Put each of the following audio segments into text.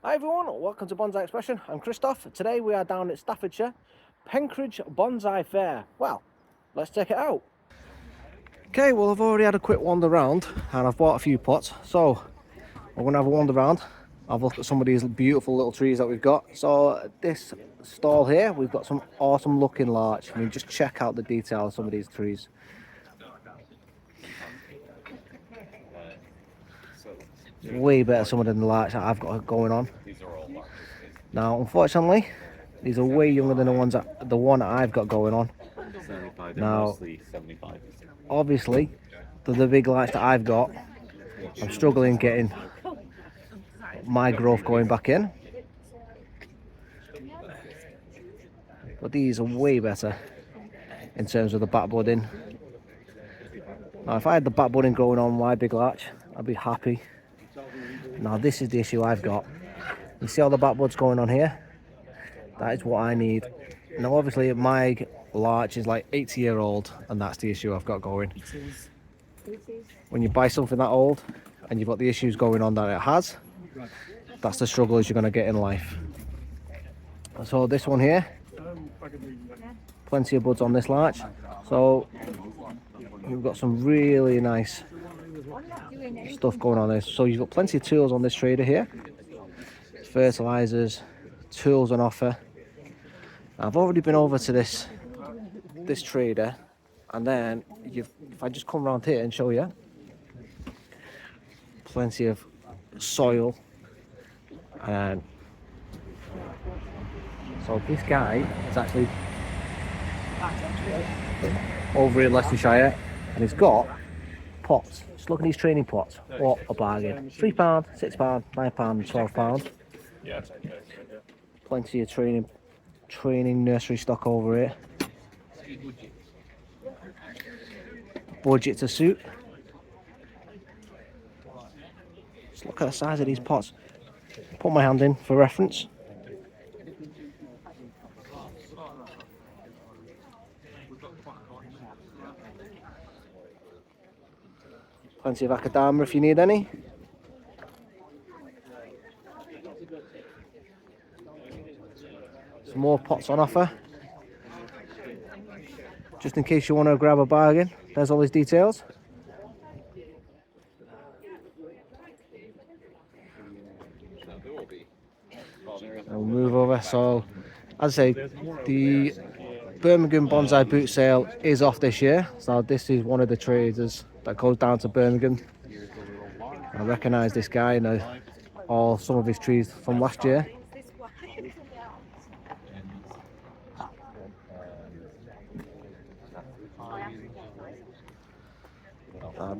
Hi everyone, welcome to Bonsai Expression. I'm Christoph. Today we are down at Staffordshire, Penkridge Bonsai Fair. Well, let's check it out. Okay, well I've already had a quick wander around and I've bought a few pots. So I'm going to have a wander around. I've looked at some of these beautiful little trees that we've got. So this stall here, we've got some awesome looking larch. I mean, just check out the detail of some of these trees. Way better some of the larch that I've got going on. Now, unfortunately, these are way younger than the one that I've got going on. Now, obviously, the big lights that I've got, I'm struggling getting my growth going back in. But these are way better in terms of the back budding. Now, if I had the back budding growing on my big larch, I'd be happy. Now, this is the issue I've got. You see all the back buds going on here? That is what I need. Now, obviously, my larch is like 80-year-old, and that's the issue I've got going. When you buy something that old and you've got the issues going on that it has, that's the struggles you're going to get in life. So this one here, plenty of buds on this larch. So we've got some really nice stuff going on there. So you've got plenty of tools on this trader here. Fertilizers, tools on offer. I've already been over to this trader, and then if I just come around here and show you, plenty of soil. And so this guy is actually over in Leicestershire, and he's got pots. Just look at these training pots. What a bargain! £3, £6, £9, £12. Plenty of training nursery stock over here. Budget to suit. Just look at the size of these pots. Put my hand in for reference. Plenty of acadama if you need any. Some more pots on offer. Just in case you want to grab a bargain, there's all these details. And we'll move over. So, as I say, the Birmingham Bonsai Boot Sale is off this year. So this is one of the traders that goes down to Birmingham. I recognise this guy and some of his trees from last year.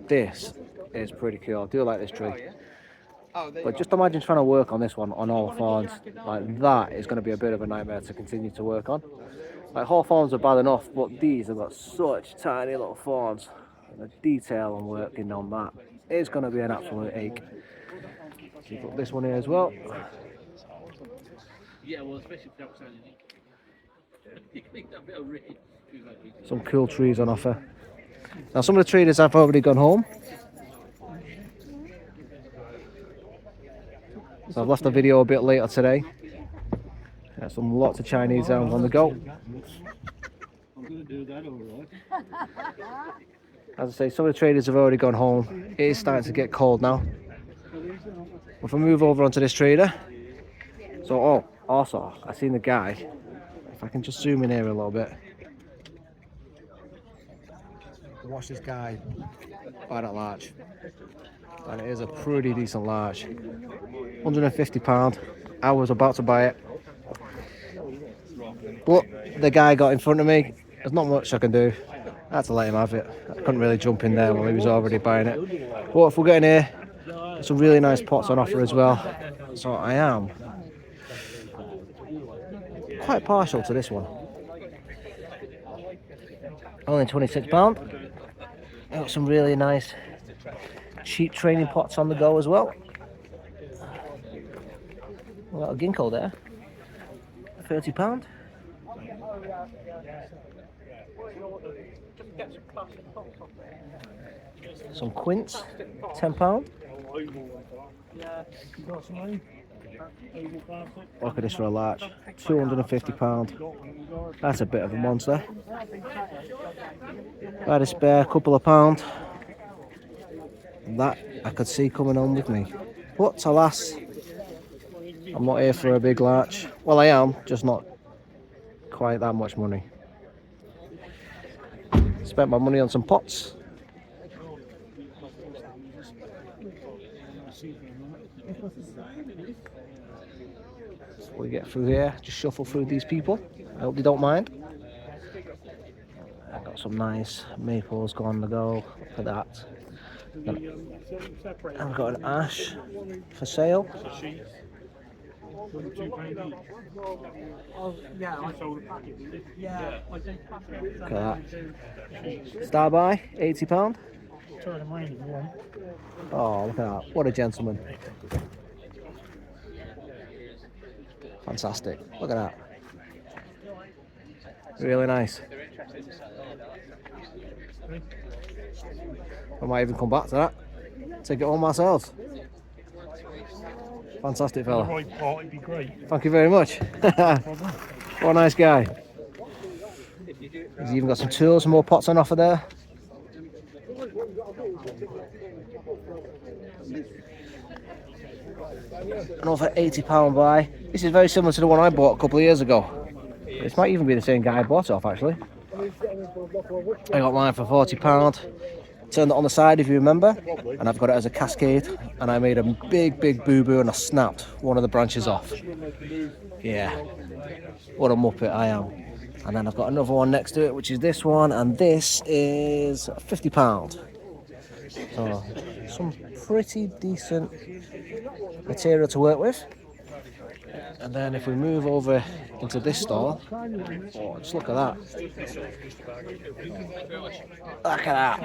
This is pretty cool. I do like this tree. But just imagine trying to work on this one on all thorns. Like, that is going to be a bit of a nightmare to continue to work on. Like, hawthorns are bad enough, but these have got such tiny little thorns. And the detail I'm working on that is going to be an absolute ache. So you've got this one here as well. Some cool trees on offer. Now, some of the traders have already gone home. So I've left the video a bit later today. Lots of Chinese elms on the go. As I say, some of the traders have already gone home. It is starting to get cold now. If I move over onto this trader. So, also, I seen the guy. If I can just zoom in here a little bit. Watch this guy buy that larch. And it is a pretty decent larch. £150. I was about to buy it, but the guy got in front of me. There's not much I can do. I had to let him have it. I couldn't really jump in there while he was already buying it. But if we're getting here, some really nice pots on offer as well. So I am quite partial to this one. Only £26. Got some really nice cheap training pots on the go as well. We've got a ginkgo there, £30. Some quince, £10. Look at this for a large. £250. That's a bit of a monster. If I had a spare couple of pound, that I could see coming on with me. But alas, I'm not here for a big larch. Well, I am, just not quite that much money. Spent my money on some pots. So we get through here, just shuffle through these people. I hope they don't mind. I've got some nice maples going to go. Look at that. And I've got an ash for sale. Look at that. Star by, £80. Oh, look at that. What a gentleman. Fantastic. Look at that. Really nice. I might even come back to that. Take it home ourselves. Fantastic fella. Thank you very much. What a nice guy. He's even got some tools, some more pots on offer there. Another £80 buy. This is very similar to the one I bought a couple of years ago. This might even be the same guy I bought it off actually. I got mine for £40. Turned it on the side if you remember, and I've got it as a cascade, and I made a big boo-boo and I snapped one of the branches off. Yeah, what a muppet I am. And then I've got another one next to it, which is this one, and this is £50. So some pretty decent material to work with. And then if we move over into this stall, oh, just look at that. Look at that.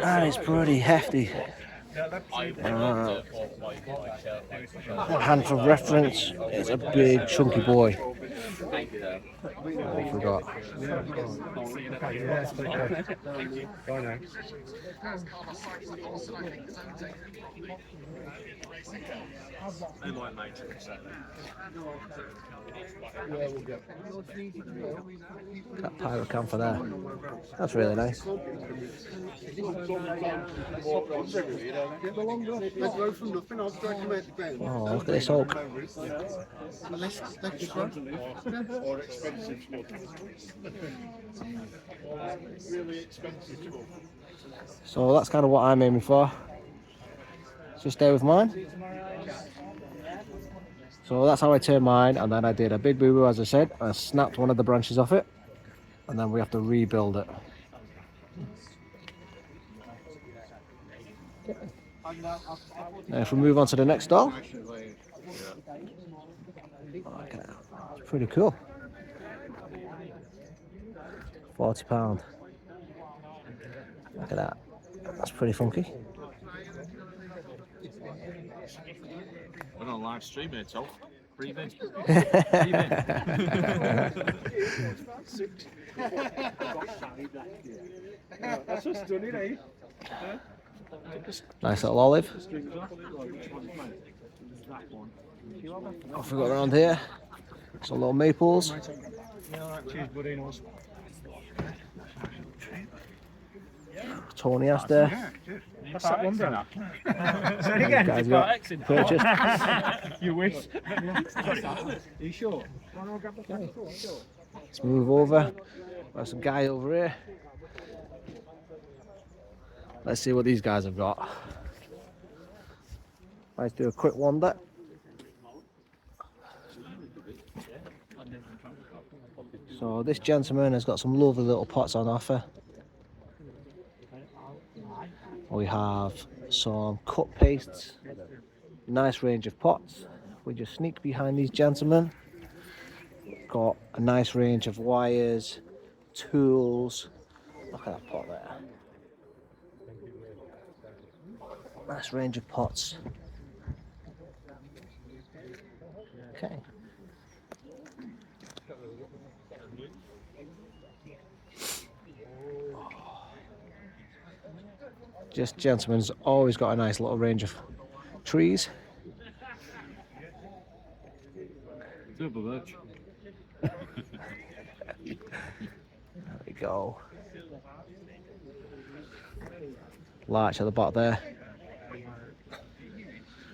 That is pretty hefty. Hand for reference, it's a big chunky boy. I forgot. That pyrocam for there. That's really nice. Oh, look at this oak. So that's kind of what I'm aiming for. Just stay with mine. So that's how I turned mine, and then I did a big boo-boo, as I said. I snapped one of the branches off it, and then we have to rebuild it. Now if we move on to the next stall, it's pretty cool. £40. Look at that. That's pretty funky. We're on live stream here, Tom. Breathe in. That's just stunning, eh? Nice little olive. Off we got around here. Some little maples. Tony Aster. What's that one, brother? Say again. Guys got purchased. You wish. Are you sure? Let's move over. There's a guy over here. Let's see what these guys have got. Let's do a quick wander. So this gentleman has got some lovely little pots on offer. We have some cut pastes, nice range of pots. We just sneak behind these gentlemen. Got a nice range of wires, tools. Look at that pot there. Nice range of pots. Okay. Just gentleman's always got a nice little range of trees. Double birch. There we go. Larch at the bottom there.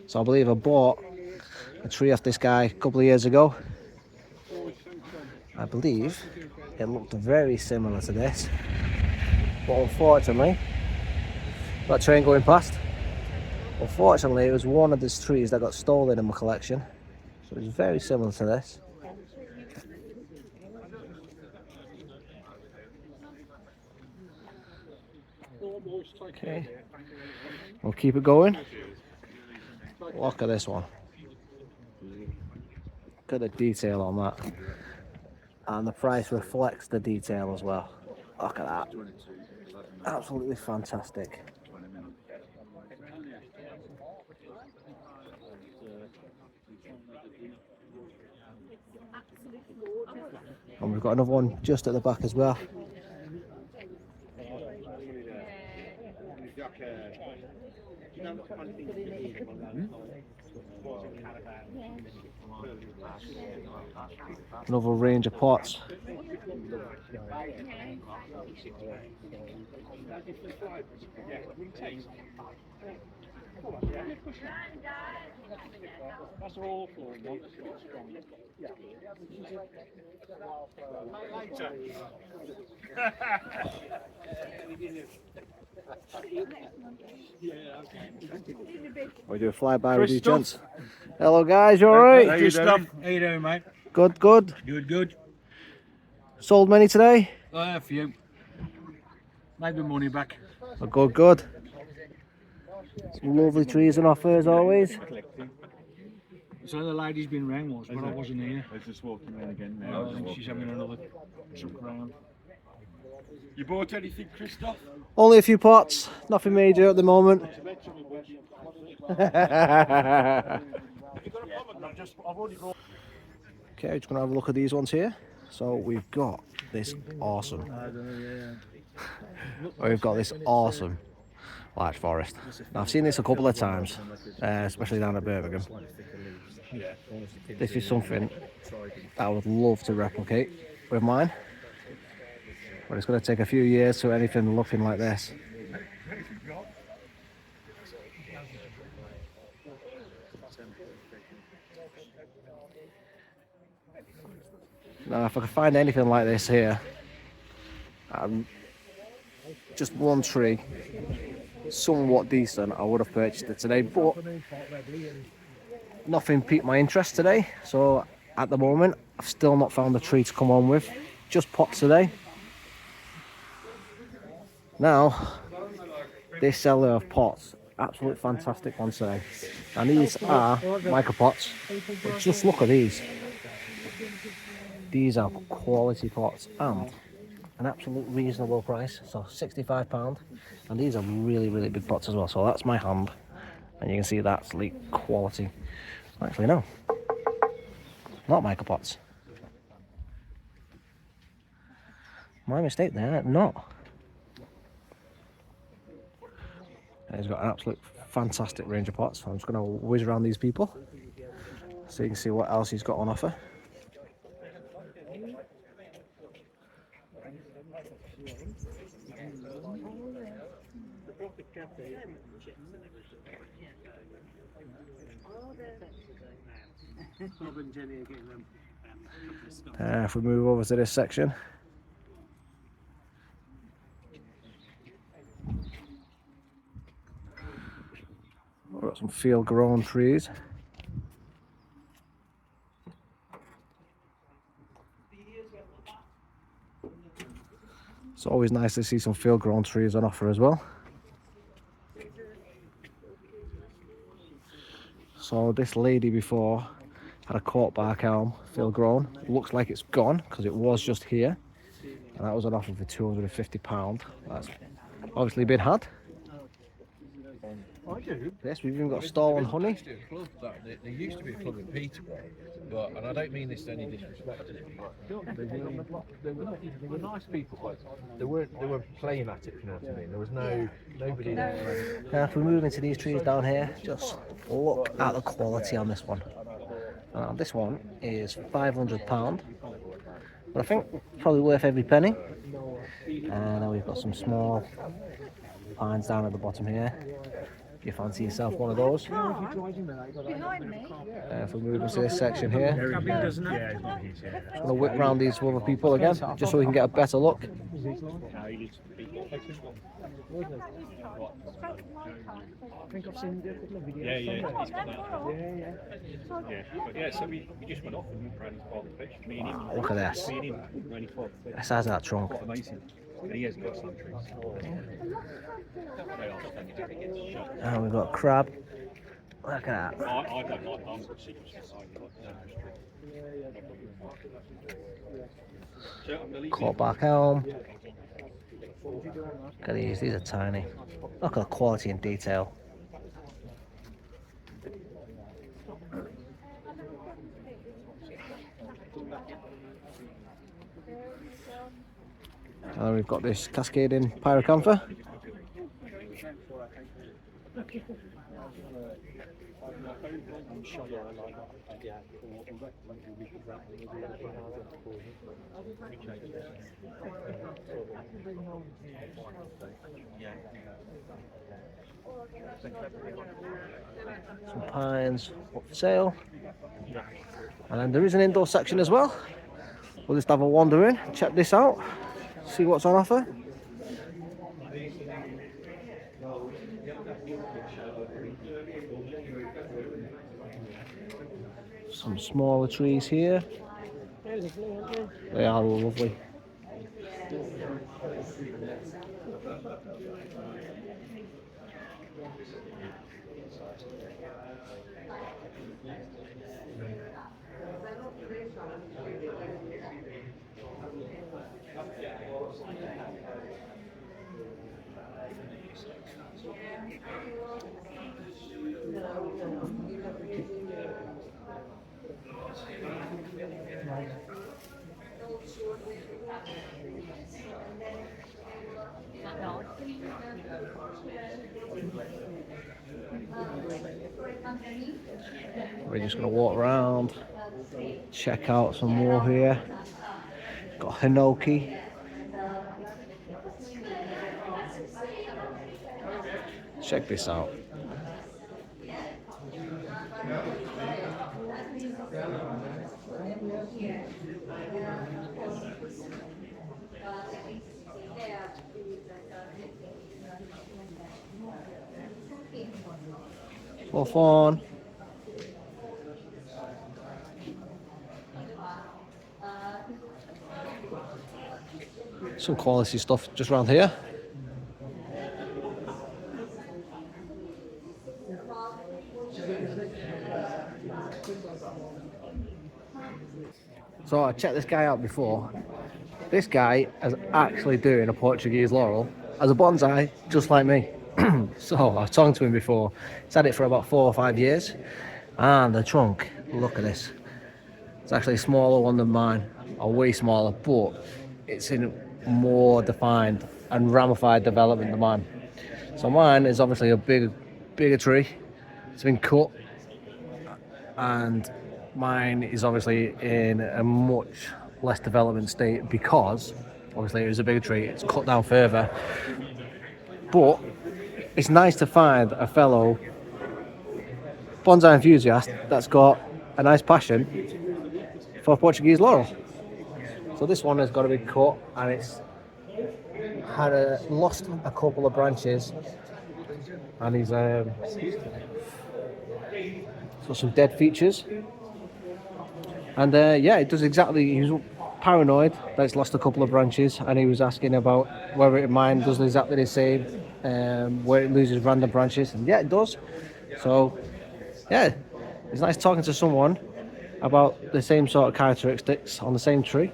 So I believe I bought a tree off this guy a couple of years ago. I believe it looked very similar to this, but unfortunately, that train going past, unfortunately it was one of these trees that got stolen in my collection, so it's very similar to this. Okay, we'll keep it going. Look at this one. Look at the detail on that. And the price reflects the detail as well. Look at that. Absolutely fantastic. And we've got another one just at the back as well. Another range of pots. That's awful. We do a flyby with these gents. Hello guys, you alright? How you doing, mate? Good, good. Good. Sold many today? A few. Made the money back. Oh, good, good. Some lovely trees and offers always. So the lady's been round once, but I wasn't here. I was just walking around again now. I think she's having another trip round. You bought anything, Christoph? Only a few pots, nothing major at the moment. Okay, just gonna have a look at these ones here. So we've got this awesome. We've got this awesome large forest. Now, I've seen this a couple of times, especially down at Birmingham. This is something that I would love to replicate with mine, but it's going to take a few years to anything looking like this. Now, if I could find anything like this here, just one tree, somewhat decent, I would have purchased it today, but nothing piqued my interest today, so at the moment I've still not found a tree to come on with, just pots today. Now, this seller of pots, absolute fantastic ones today, and these are micro pots, but just look at these. These are quality pots and an absolute reasonable price, so £65, and these are really, really big pots as well. So that's my hand, and you can see that's like quality. Actually, no, not micro pots. My mistake there, not. And he's got an absolute fantastic range of pots. So I'm just going to whiz around these people so you can see what else he's got on offer. If we move over to this section, we've got some field grown trees. It's always nice to see some field grown trees on offer as well. So this lady before had a cork bark elm, field grown. It looks like it's gone because it was just here, and that was on offer for £250. That's obviously been had. I do. Yes, we've even got stall and honey. There used to be a club in Peterborough, and I don't mean this to any disrespect. They were nice people, but they weren't playing at it. If you know what I mean. There was nobody there. Now, if we move into these trees down here, just look at the quality on this one. This one is £500, but I think it's probably worth every penny. And then we've got some small pines down at the bottom here. If you fancy yourself one of those. Behind me. If we move into this section here, Doesn't it? just going to whip round these other people again, just so we can get a better look. I think I've seen a couple of videos. Yeah, he's got that. Yeah, so we just went off and ran his ball of fish. Me and him. Look at this. Me and him ran his ball of fish. The size of that trunk. Amazing. And he has got some trees. And we've got crab. Look at that. I don't like arms of secret society. Corkbark elm. Look at these are tiny. Look at the quality and detail. And we've got this cascading pyracantha. Some pines up for sale. And then there is an indoor section as well. We'll just have a wander in, check this out, see what's on offer. Some smaller trees here. They are lovely. We're just going to walk around, check out some more here. Got hinoki. Check this out. Hawthorn. Some quality stuff just around here. So I checked this guy out before. This guy is actually doing a Portuguese laurel as a bonsai, just like me. So I was talking to him before. He's had it for about 4 or 5 years. And the trunk, look at this. It's actually a smaller one than mine, or way smaller, but it's in more defined and ramified development than mine. So mine is obviously a bigger tree. It's been cut, and mine is obviously in a much less development state because obviously it was a bigger tree. It's cut down further, but it's nice to find a fellow bonsai enthusiast that's got a nice passion for Portuguese laurel. So this one has got to be cut, and it's had lost a couple of branches, and he's got some dead features. And yeah, it does exactly. He was paranoid that it's lost a couple of branches, and he was asking about whether mine does exactly the same, where it loses random branches, and yeah, it does. So yeah, it's nice talking to someone about the same sort of characteristics on the same tree,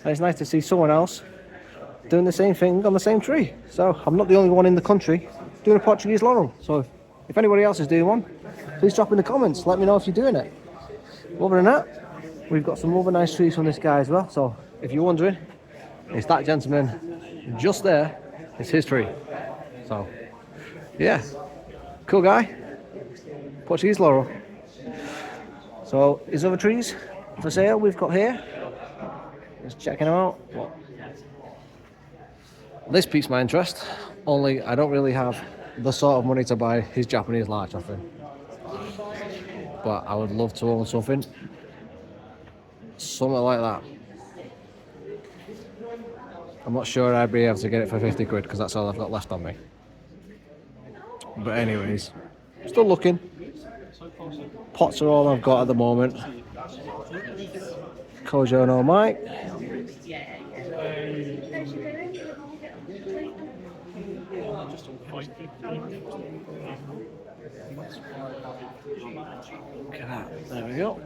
and it's nice to see someone else doing the same thing on the same tree. So I'm not the only one in the country doing a Portuguese laurel. So if anybody else is doing one, please drop in the comments. Let me know if you're doing it. Other than that, we've got some other nice trees from this guy as well. So if you're wondering, it's that gentleman just there. It's his tree. So yeah, cool guy. Portuguese laurel. So his other trees for sale we've got here. Just checking them out. This piques my interest, only I don't really have the sort of money to buy his Japanese larch off him. But I would love to own something like that. I'm not sure I'd be able to get it for 50 quid because that's all I've got left on me. But anyways, still looking. Pots are all I've got at the moment. Kojo no Mike. Look at that. There we go.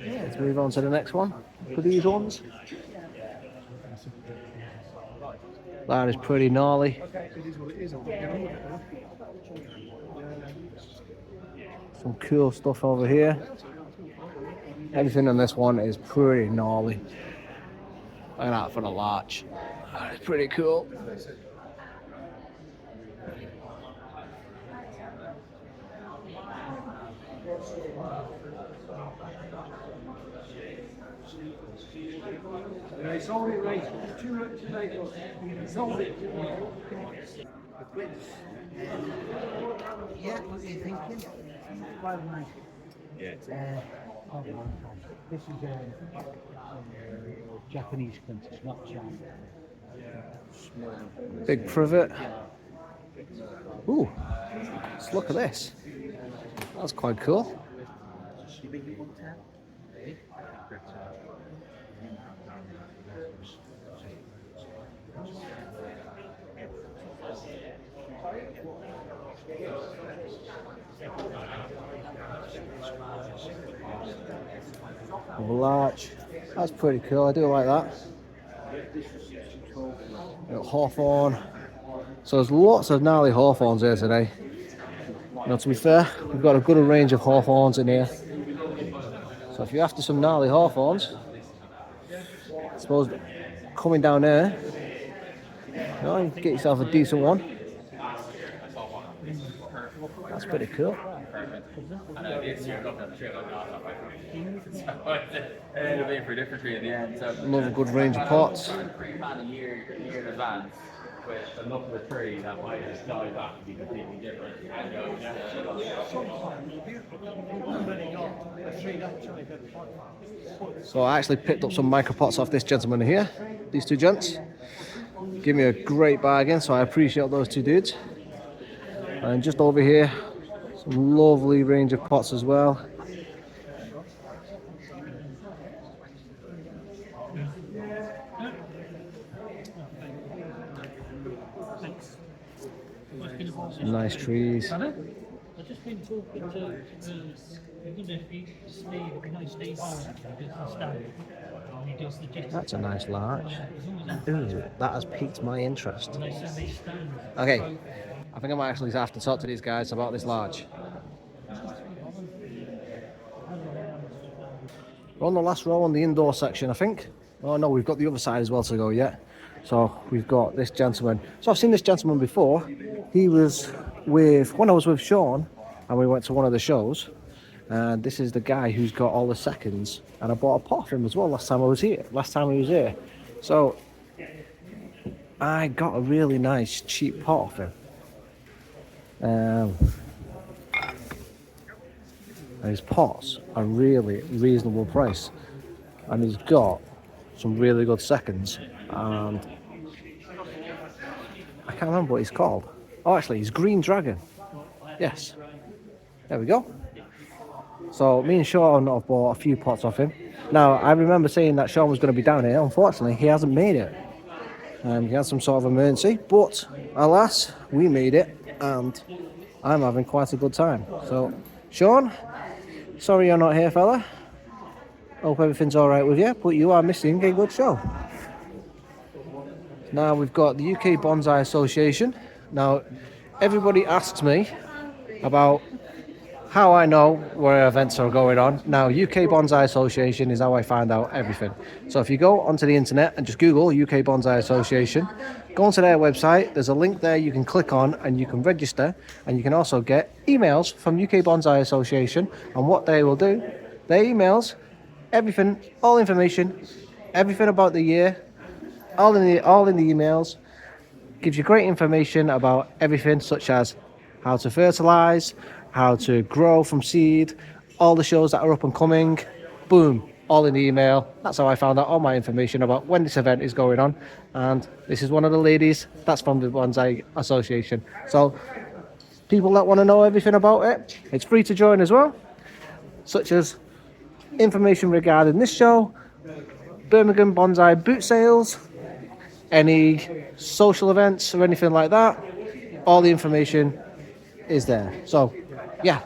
Let's move on to the next one for these ones. That is pretty gnarly. Some cool stuff over here. Everything on this one is pretty gnarly. Look at that for the larch. That is pretty cool. Sold it right. Sold it. Yeah, what are you thinking? Yeah. This is Japanese cunt, it's not China. Big privet. Ooh, let's look at this. That's quite cool. Larch. That's pretty cool. I do like that. Got hawthorn. So there's lots of gnarly hawthorns here today. Now, to be fair, we've got a good range of hawthorns in here. So if you're after some gnarly hawthorns, I suppose coming down there, you know, you can get yourself a decent one. That's pretty cool. I know this year I'm not sure about it ended up being for a different tree at the end. So Love a good range of pots. pre-plan a year in advance with enough of a tree that might just die back and be completely different. And go, So I actually picked up some micro pots off this gentleman here. These two gents. Give me a great bargain, so I appreciate those two dudes. And just over here, some lovely range of pots as well. Some nice trees. I've just been talking to I don't know if you Steve, Stafford, he does the gist. That's a nice larch. Ooh, that has piqued my interest. They send these stands. Okay, I think I might actually have to talk to these guys about this larch. We're on the last row on the indoor section, I think. Oh no, we've got the other side as well to go yet. So we've got this gentleman. So I've seen this gentleman before. He was when I was with Sean and we went to one of the shows. And this is the guy who's got all the seconds. And I bought a pot for him as well last time he was here. So I got a really nice cheap pot off him. And his pots are really reasonable price. And he's got some really good seconds. And I can't remember what he's called. Oh, actually, he's Green Dragon. Yes. There we go. So me and Sean have bought a few pots off him. Now, I remember saying that Sean was going to be down here. Unfortunately, he hasn't made it. He had some sort of emergency. But, alas, we made it. And I'm having quite a good time. So, Sean, sorry you're not here, fella. Hope everything's alright with you. But you are missing a good show. Now we've got the UK Bonsai Association Now, everybody asks me about how I know where events are going on. Now, UK Bonsai Association is how I find out everything. So if you go onto the internet and just Google UK Bonsai Association, go onto their website, there's a link there you can click on and you can register, and you can also get emails from UK Bonsai Association. And what they will do, their emails, everything, all information, everything about the year, all in the emails, gives you great information about everything, such as how to fertilize, how to grow from seed, all the shows that are up and coming, boom, all in the email. That's how I found out all my information about when this event is going on. And this is one of the ladies that's from the Bonsai Association. So people that want to know everything about it, it's free to join as well, such as information regarding this show, Birmingham Bonsai boot sales, any social events or anything like that. All the information is there. So yeah,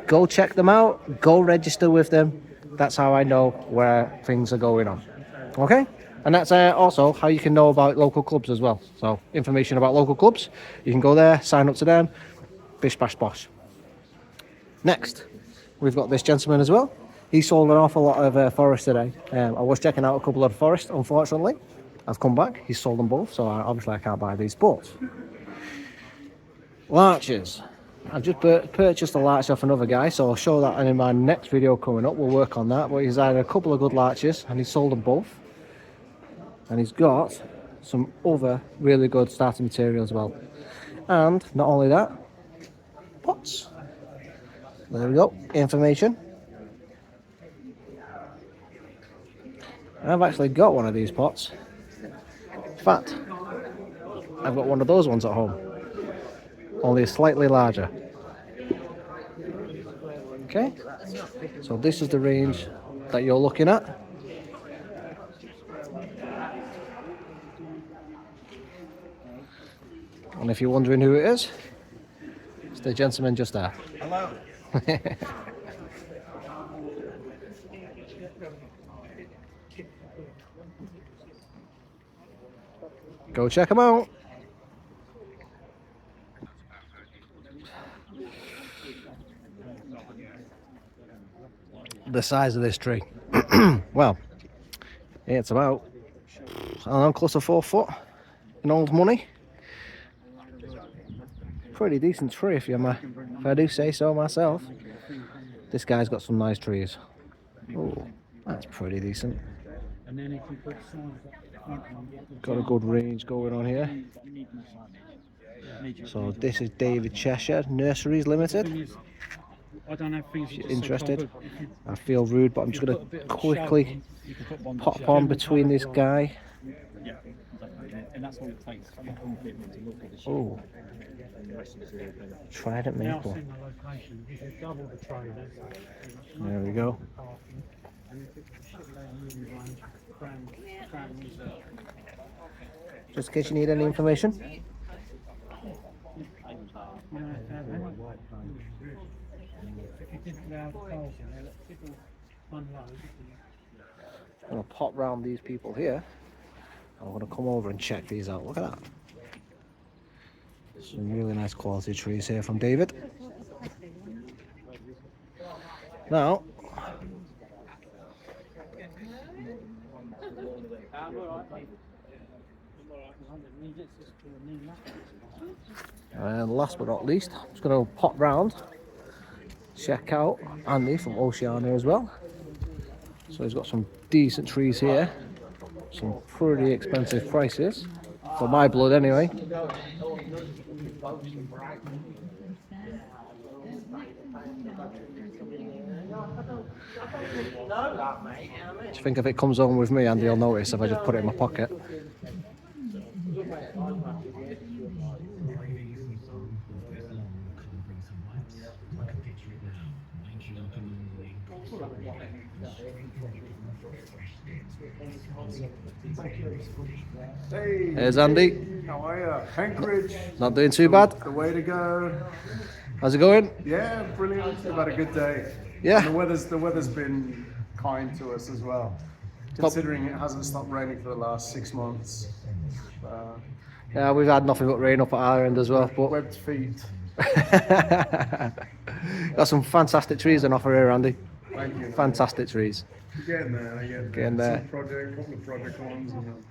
go check them out, go register with them. That's how I know where things are going on. Okay, and that's also how you can know about local clubs as well. So information about local clubs, you can go there, sign up to them, bish bash bosh. Next, we've got this gentleman as well. He sold an awful lot of forest today. I was checking out a couple of forests, unfortunately. I've come back, he's sold them both, so obviously I can't buy these, but larches. I've just purchased a larch off another guy, so I'll show that in my next video coming up. We'll work on that, but he's had a couple of good larches and he's sold them both. And he's got some other really good starting material as well. And not only that, pots. There we go, information. I've actually got one of these pots. In fact, I've got one of those ones at home, only slightly larger. Okay, so this is the range that you're looking at. And if you're wondering who it is, it's the gentleman just there. Hello. Go check them out. The size of this tree. Well, it's about, I don't know, close to 4 foot in old money. Pretty decent tree if I do say so myself. This guy's got some nice trees. Oh, that's pretty decent. Got a good range going on here. So this is David Cheshire Nurseries Limited. If you're interested, I feel rude, but I'm just going to quickly pop on between this guy. Oh, Trident maple. There we go. Just in case you need any information. I'm going to pop round these people here. I'm going to come over and check these out. Look at that. Some really nice quality trees here from David. Now, and last but not least, I'm just going to pop round, check out Andy from Oceania as well. So he's got some decent trees here, some pretty expensive prices, for my blood anyway. Do you think if it comes home with me, Andy will notice if I just put it in my pocket? Hey, Here's Andy. how are you? Penkridge. Not doing too bad. The way to go. How's it going? Yeah, brilliant. We've had a good day. Yeah. And the weather's been kind to us as well, considering it hasn't stopped raining for the last 6 months. Yeah, we've had nothing but rain up at our end as well. But Webbed feet. got some fantastic trees on offer here, Andy. Thank you. Fantastic trees. You're getting there. You're Getting there. Some project, couple of project ones, and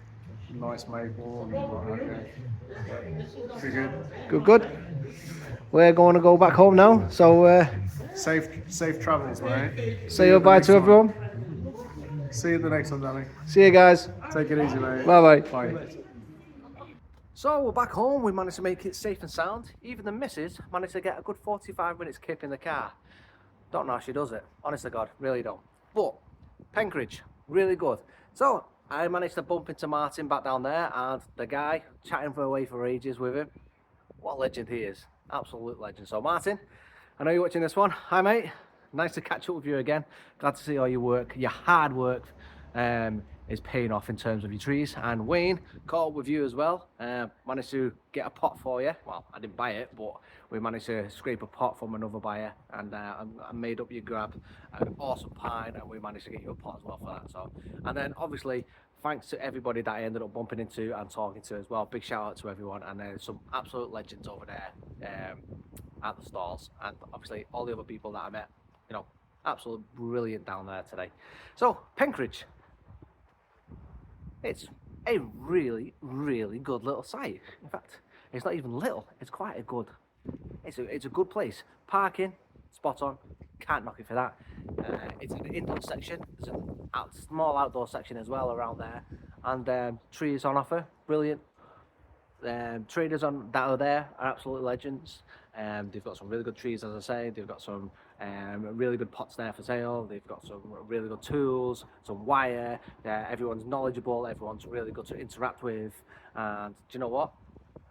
a nice maple. And okay. Pretty good. Good, good. We're going to go back home now. So Safe travels, mate. say goodbye to everyone. See you the next one, Danny. See you guys. Take it easy, mate. Bye bye. Bye. So we're back home. We managed to make it safe and sound. Even the missus managed to get a good 45 minutes kip in the car. Don't know how she does it. Honest to God, really don't. But Penkridge, really good. So I managed to bump into Martin back down there, and the guy chatting for ages with him. What a legend he is. Absolute legend. So Martin, I know you're watching this one. Hi mate. Nice to catch up with you again. Glad to see all your work, your hard work is paying off in terms of your trees. And Wayne, caught up with you as well. Managed to get a pot for you. Well, I didn't buy it, but we managed to scrape a pot from another buyer, and I made up your grab an awesome pine, and we managed to get you a pot as well for that. So, and then obviously thanks to everybody that I ended up bumping into and talking to as well. Big shout out to everyone, and there's some absolute legends over there at the stalls, and obviously all the other people that I met. You know, absolutely brilliant down there today. So Penkridge, it's a really, really good little site. In fact, it's not even little. It's quite a good. It's a good place. Parking, spot on. Can't knock it for that. It's an indoor section. There's a small outdoor section as well around there, and trees on offer. Brilliant. Traders on that are there are absolute legends. They've got some really good trees, as I say. They've got some really good pots there for sale. They've got some really good tools, some wire. Everyone's knowledgeable. Everyone's really good to interact with. And do you know what?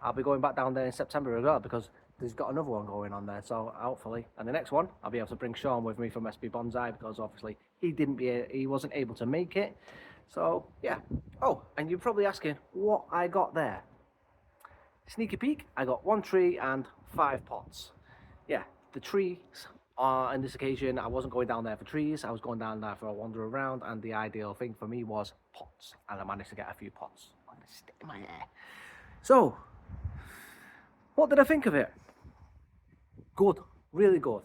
I'll be going back down there in September as well, because there's got another one going on there. So hopefully, and the next one, I'll be able to bring Sean with me from SB Bonsai, because obviously he wasn't able to make it. So yeah. Oh, and you're probably asking what I got there. Sneaky peek, I got 1 tree and 5 pots. Yeah, the trees on this occasion, I wasn't going down there for trees, I was going down there for a wander around, and the ideal thing for me was pots, and I managed to get a few pots. I'm gonna stick in my hair. So, what did I think of it? Good, really good.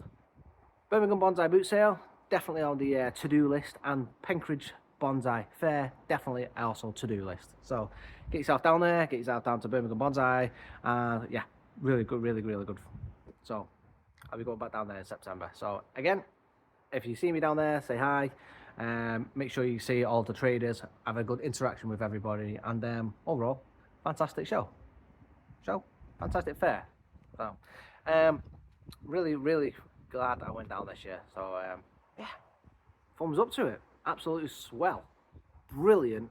Birmingham Bonsai Boot Sale, definitely on the to-do list, and Penkridge Bonsai Fair, definitely also to-do list. So get yourself down there, get yourself down to Birmingham Bonsai, and yeah, really good, really, really good. So I'll be going back down there in September. So again, if you see me down there, say hi. Make sure you see all the traders, have a good interaction with everybody, and overall, fantastic fantastic fair. So really, really glad I went down this year. So yeah, thumbs up to it. Absolutely swell, brilliant.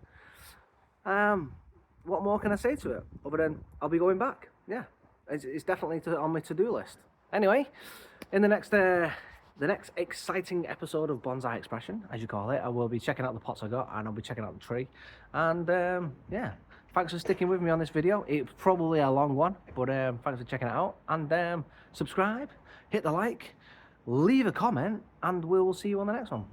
What more can I say to it other than I'll be going back? Yeah, it's definitely on my to-do list. Anyway, in the next exciting episode of Bonsai Expression, as you call it, I will be checking out the pots I got, and I'll be checking out the tree. And yeah, thanks for sticking with me on this video. It's probably a long one, but thanks for checking it out. And subscribe, hit the like, leave a comment, and we'll see you on the next one.